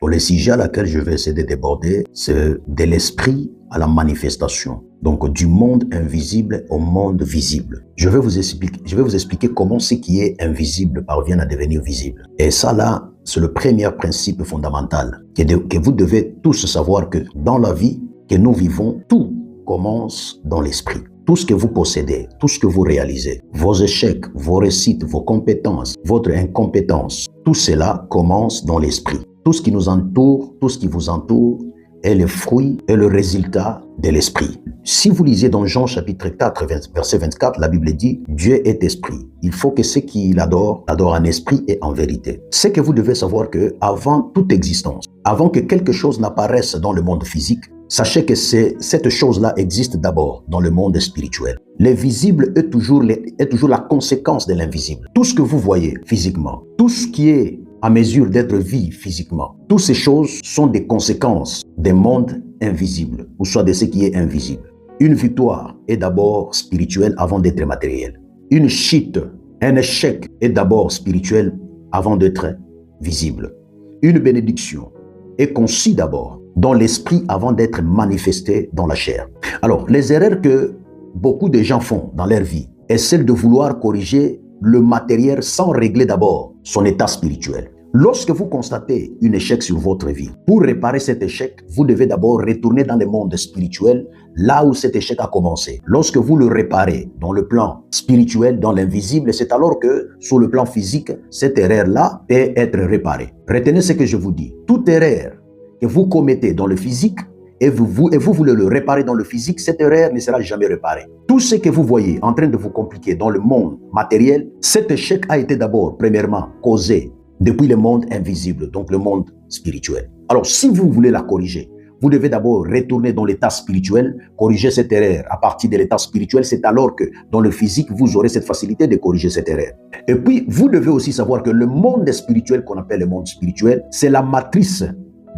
Le sujet à laquelle je vais essayer de déborder, c'est de l'esprit à la manifestation. Donc, du monde invisible au monde visible. Je vais vous expliquer comment ce qui est invisible parvient à devenir visible. Et ça, là, c'est le premier principe fondamental que vous devez tous savoir que dans la vie que nous vivons, tout commence dans l'esprit. Tout ce que vous possédez, tout ce que vous réalisez, vos échecs, vos réussites, vos compétences, votre incompétence, tout cela commence dans l'esprit. Tout ce qui nous entoure, tout ce qui vous entoure est le fruit et le résultat de l'esprit. Si vous lisez dans Jean chapitre 4, verset 24, la Bible dit « Dieu est esprit. Il faut que ceux qui l'adorent, l'adorent en esprit et en vérité. » C'est que vous devez savoir que avant toute existence, avant que quelque chose n'apparaisse dans le monde physique, sachez que cette chose-là existe d'abord dans le monde spirituel. L'invisible est toujours la conséquence de l'invisible. Tout ce que vous voyez physiquement, tout ce qui est à mesure d'être vu physiquement, toutes ces choses sont des conséquences des mondes invisibles, ou soit de ce qui est invisible. Une victoire est d'abord spirituelle avant d'être matérielle. Une chute, un échec est d'abord spirituel avant d'être visible. Une bénédiction est conçue d'abord dans l'esprit avant d'être manifestée dans la chair. Alors, les erreurs que beaucoup de gens font dans leur vie est celle de vouloir corriger le matériel sans régler d'abord son état spirituel. Lorsque vous constatez un échec sur votre vie, pour réparer cet échec, vous devez d'abord retourner dans le monde spirituel, là où cet échec a commencé. Lorsque vous le réparez dans le plan spirituel, dans l'invisible, c'est alors que sur le plan physique, cette erreur-là peut être réparée. Retenez ce que je vous dis. Toute erreur que vous commettez dans le physique, et vous voulez le réparer dans le physique, cette erreur ne sera jamais réparée. Tout ce que vous voyez en train de vous compliquer dans le monde matériel, cet échec a été d'abord, premièrement, causé depuis le monde invisible, donc le monde spirituel. Alors, si vous voulez la corriger, vous devez d'abord retourner dans l'état spirituel, corriger cette erreur à partir de l'état spirituel. C'est alors que dans le physique, vous aurez cette facilité de corriger cette erreur. Et puis, vous devez aussi savoir que le monde spirituel, qu'on appelle le monde spirituel, c'est la matrice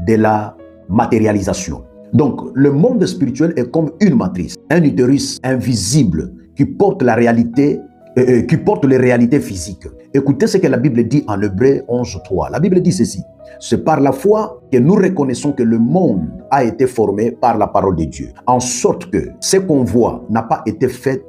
de la matérialisation. Donc, le monde spirituel est comme une matrice, un utérus invisible qui porte la réalité, qui porte les réalités physiques. Écoutez ce que la Bible dit en Hébreux 11.3. La Bible dit ceci: c'est par la foi que nous reconnaissons que le monde a été formé par la parole de Dieu, en sorte que ce qu'on voit n'a pas été fait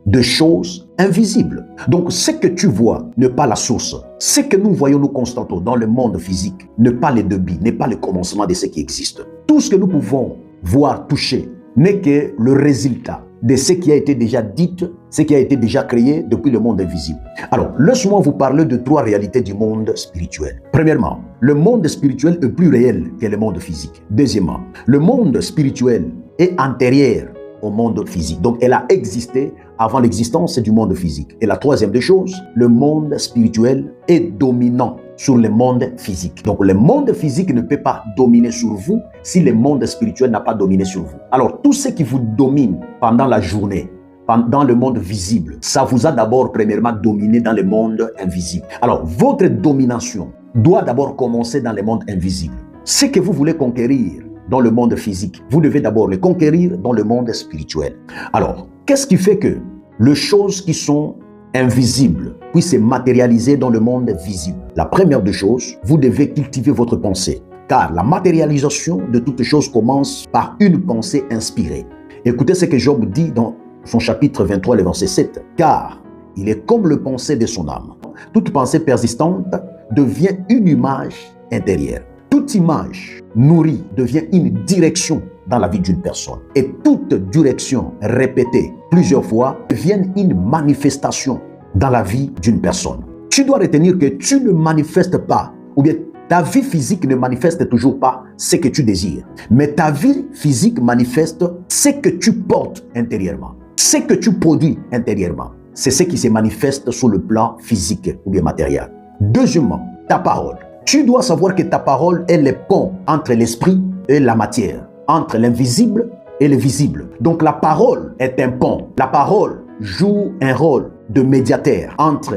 de choses invisibles. Donc, ce que tu vois n'est pas la source. Ce que nous voyons, nous constatons dans le monde physique n'est pas le début, n'est pas le commencement de ce qui existe. Tout ce que nous pouvons voir, toucher, n'est que le résultat de ce qui a été déjà dit, ce qui a été déjà créé depuis le monde invisible. Alors, laisse-moi vous parler de trois réalités du monde spirituel. Premièrement, le monde spirituel est plus réel que le monde physique. Deuxièmement, le monde spirituel est antérieur au monde physique. Donc, elle a existé avant l'existence du monde physique. Et la troisième des choses, le monde spirituel est dominant sur le monde physique. Donc, le monde physique ne peut pas dominer sur vous si le monde spirituel n'a pas dominé sur vous. Alors, tout ce qui vous domine pendant la journée, dans le monde visible, ça vous a d'abord premièrement dominé dans le monde invisible. Alors, votre domination doit d'abord commencer dans le monde invisible. Ce que vous voulez conquérir dans le monde physique, vous devez d'abord le conquérir dans le monde spirituel. Alors, qu'est-ce qui fait que les choses qui sont invisibles puissent se matérialiser dans le monde visible? La première des choses, vous devez cultiver votre pensée, car la matérialisation de toutes choses commence par une pensée inspirée. Écoutez ce que Job dit dans son chapitre 23, le verset 7. Car il est comme le pensée de son âme. Toute pensée persistante devient une image intérieure. Toute image nourrie devient une direction dans la vie d'une personne. Et toute direction répétée plusieurs fois devient une manifestation dans la vie d'une personne. Tu dois retenir que tu ne manifestes pas, ou bien ta vie physique ne manifeste toujours pas ce que tu désires. Mais ta vie physique manifeste ce que tu portes intérieurement. Ce que tu produis intérieurement. C'est ce qui se manifeste sur le plan physique ou bien matériel. Deuxièmement, ta parole. Tu dois savoir que ta parole est le pont entre l'esprit et la matière, entre l'invisible et le visible. Donc la parole est un pont. La parole joue un rôle de médiateur entre